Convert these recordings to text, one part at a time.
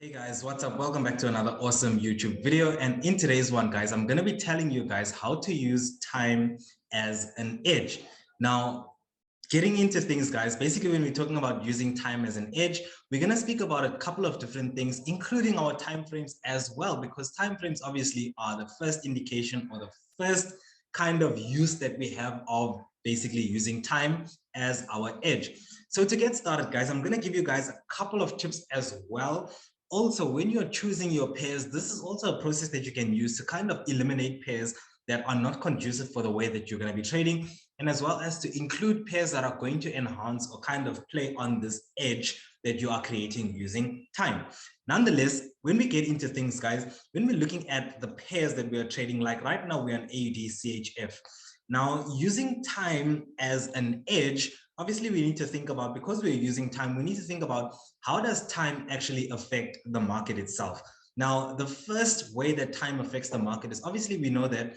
Hey guys, what's up? Welcome back to another awesome YouTube video. And in today's one, guys, I'm going to be telling you guys how to use time as an edge. Now, getting into things, guys, basically when we're talking about using time as an edge, we're going to speak about a couple of different things, including our time frames as well, because time frames obviously are the first indication or the first kind of use that we have of basically using time as our edge. So to get started, guys, I'm going to give you guys a couple of tips as well. Also, when you're choosing your pairs, this is also a process that you can use to kind of eliminate pairs that are not conducive for the way that you're going to be trading, and as well as to include pairs that are going to enhance or kind of play on this edge that you are creating using time. Nonetheless, when we get into things, guys, when we're looking at the pairs that we are trading, like right now we're on AUD CHF. Now, using time as an edge, obviously we need to think about, because we're using time, we need to think about how does time actually affect the market itself. Now, the first way that time affects the market is obviously we know that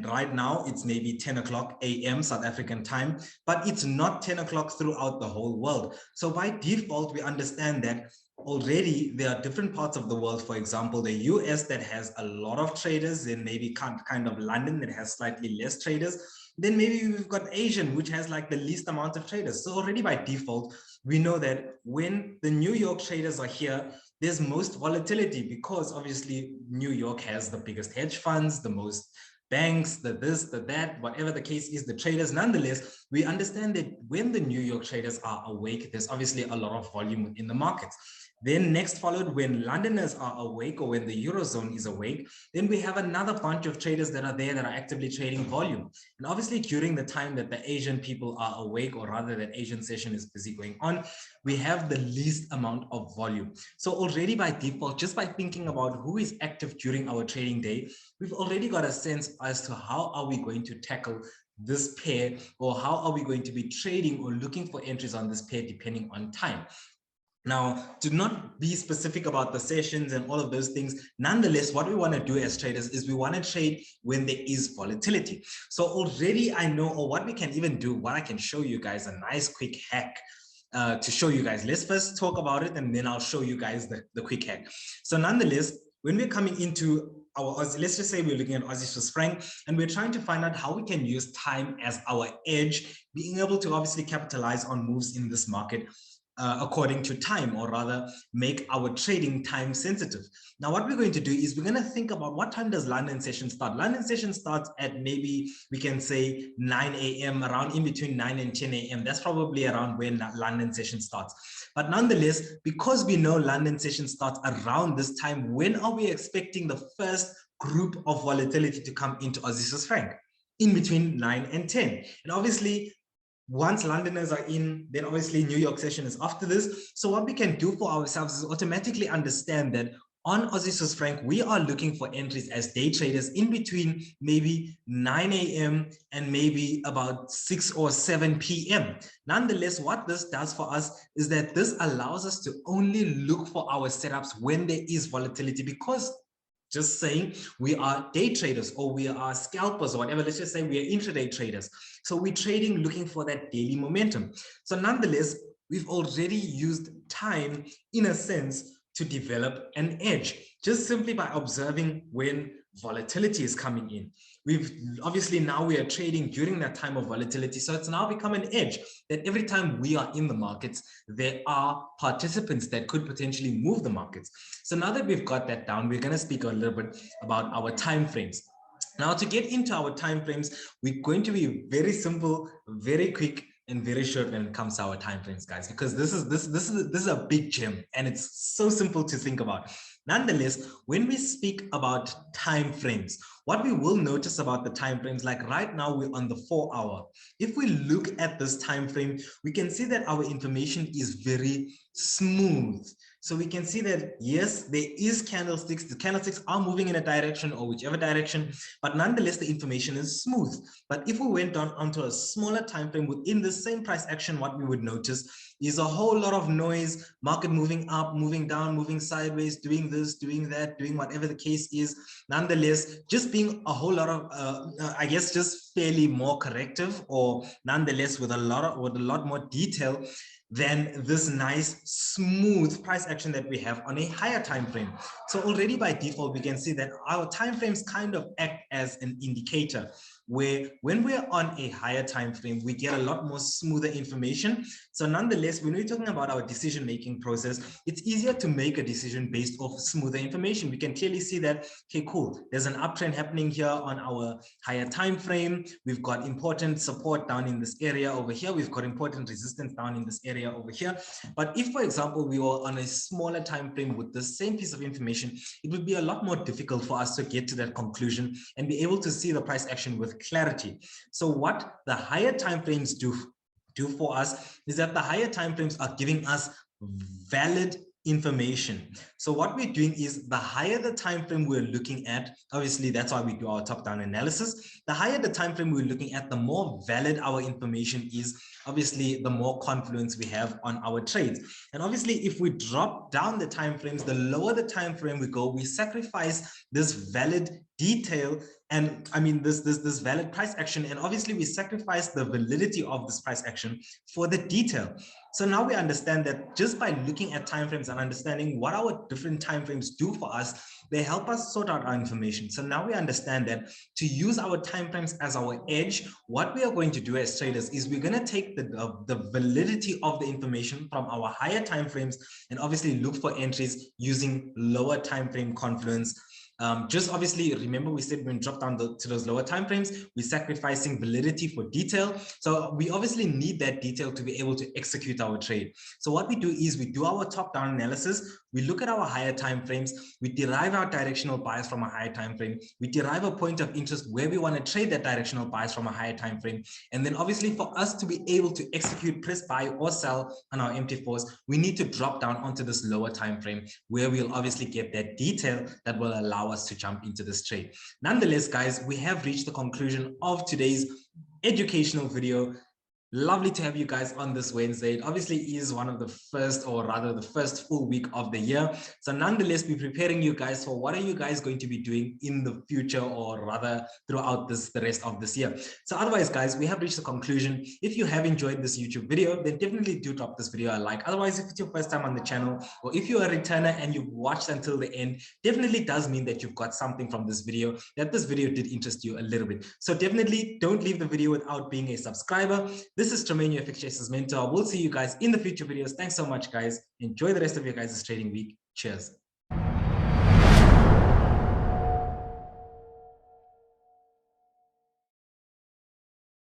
right now it's maybe 10 o'clock a.m. South African time, but it's not 10 o'clock throughout the whole world. So by default, we understand that already there are different parts of the world. For example, the US that has a lot of traders, and maybe kind of London that has slightly less traders. Then maybe we've got Asian, which has like the least amount of traders. So already by default, we know that when the New York traders are here, there's most volatility, because obviously New York has the biggest hedge funds, the most banks, the this, the that, whatever the case is, the traders. Nonetheless, we understand that when the New York traders are awake, there's obviously a lot of volume in the markets. Then next followed when Londoners are awake, or when the Eurozone is awake, then we have another bunch of traders that are there that are actively trading volume. And obviously during the time that the Asian people are awake, or rather that Asian session is busy going on, we have the least amount of volume. So already by default, just by thinking about who is active during our trading day, we've already got a sense as to how are we going to tackle this pair, or how are we going to be trading or looking for entries on this pair depending on time. Now, to not be specific about the sessions and all of those things, nonetheless, what we want to do as traders is we want to trade when there is volatility. So already I know, or what we can even do, what I can show you guys, a nice quick hack to show you guys. Let's first talk about it, and then I'll show you guys the quick hack. So nonetheless, when we're coming into our Aussie, let's just say we're looking at Aussie Swiss franc, and we're trying to find out how we can use time as our edge, being able to obviously capitalize on moves in this market according to time, or rather make our trading time sensitive. Now, what we're going to do is we're going to think about what time does London session start. London session starts at maybe, we can say 9 a.m., around in between 9 and 10 a.m. That's probably around when London session starts. But nonetheless, because we know London session starts around this time, when are we expecting the first group of volatility to come into Aussie Swiss franc? In between 9 and 10. And obviously, once Londoners are in, then obviously New York session is after this. So what we can do for ourselves is automatically understand that on Aussie Swiss franc, we are looking for entries as day traders in between maybe 9 a.m. and maybe about 6 or 7 p.m. Nonetheless, what this does for us is that this allows us to only look for our setups when there is volatility, because just saying we are day traders, or we are scalpers, or whatever. Let's just say we are intraday traders. So we're trading looking for that daily momentum. So nonetheless, we've already used time in a sense to develop an edge, just simply by observing when volatility is coming in. We've obviously, now we are trading during that time of volatility. So it's now become an edge that every time we are in the markets, there are participants that could potentially move the markets. So now that we've got that down, we're going to speak a little bit about our time frames. Now, to get into our time frames, we're going to be very simple, very quick, and very short when it comes to our time frames, guys, because this is a big gem, and it's so simple to think about. Nonetheless, when we speak about time frames, what we will notice about the time frames, like right now we're on the 4-hour. If we look at this time frame, we can see that our information is very smooth. So we can see that, yes, there is candlesticks. The candlesticks are moving in a direction, or whichever direction, but nonetheless, the information is smooth. But if we went down onto a smaller time frame within the same price action, what we would notice is a whole lot of noise, market moving up, moving down, moving sideways, doing this, doing that, doing whatever the case is. Nonetheless, just being a whole lot of, I guess, just fairly more corrective, or nonetheless with a lot more detail. than this nice smooth price action that we have on a higher time frame. So already by default, we can see that our time frames kind of act as an indicator, where when we're on a higher time frame, we get a lot more smoother information. So nonetheless, when we're talking about our decision-making process, it's easier to make a decision based off smoother information. We can clearly see that, okay, cool, there's an uptrend happening here on our higher time frame. We've got important support down in this area over here. We've got important resistance down in this area over here. But if, for example, we were on a smaller time frame with the same piece of information, it would be a lot more difficult for us to get to that conclusion and be able to see the price action with clarity. So what the higher time frames do for us is that the higher time frames are giving us valid information. So what we're doing is, the higher the time frame we're looking at, obviously that's why we do our top-down analysis, the higher the time frame we're looking at, the more valid our information is, obviously the more confluence we have on our trades. And obviously if we drop down the time frames, the lower the time frame we go, we sacrifice this valid detail, and I mean this valid price action, and obviously we sacrifice the validity of this price action for the detail. So now we understand that just by looking at timeframes and understanding what our different timeframes do for us, they help us sort out our information. So now we understand that to use our timeframes as our edge, what we are going to do as traders is we're going to take the validity of the information from our higher timeframes and obviously look for entries using lower timeframe confluence. Just obviously remember, we said when we drop down to those lower time frames, we're sacrificing validity for detail. So we obviously need that detail to be able to execute our trade. So what we do is we do our top-down analysis. We look at our higher time frames. We derive our directional bias from a higher time frame. We derive a point of interest where we want to trade that directional bias from a higher time frame. And then obviously for us to be able to execute press buy or sell on our MT4s, we need to drop down onto this lower time frame where we'll obviously get that detail that will allow us to jump into this trade. Nonetheless, guys, we have reached the conclusion of today's educational video. Lovely to have you guys on this Wednesday. It obviously is one of the first, or rather the first full week of the year. So nonetheless, we're preparing you guys for what are you guys going to be doing in the future, or rather throughout the rest of this year. So otherwise, guys, we have reached the conclusion. If you have enjoyed this YouTube video, then definitely do drop this video a like. Otherwise, if it's your first time on the channel, or if you're a returner and you've watched until the end, definitely does mean that you've got something from this video, that this video did interest you a little bit. So definitely don't leave the video without being a subscriber. This is Tremaine, your FX Chasers mentor. We'll see you guys in the future videos. Thanks so much, guys. Enjoy the rest of your guys' trading week. Cheers.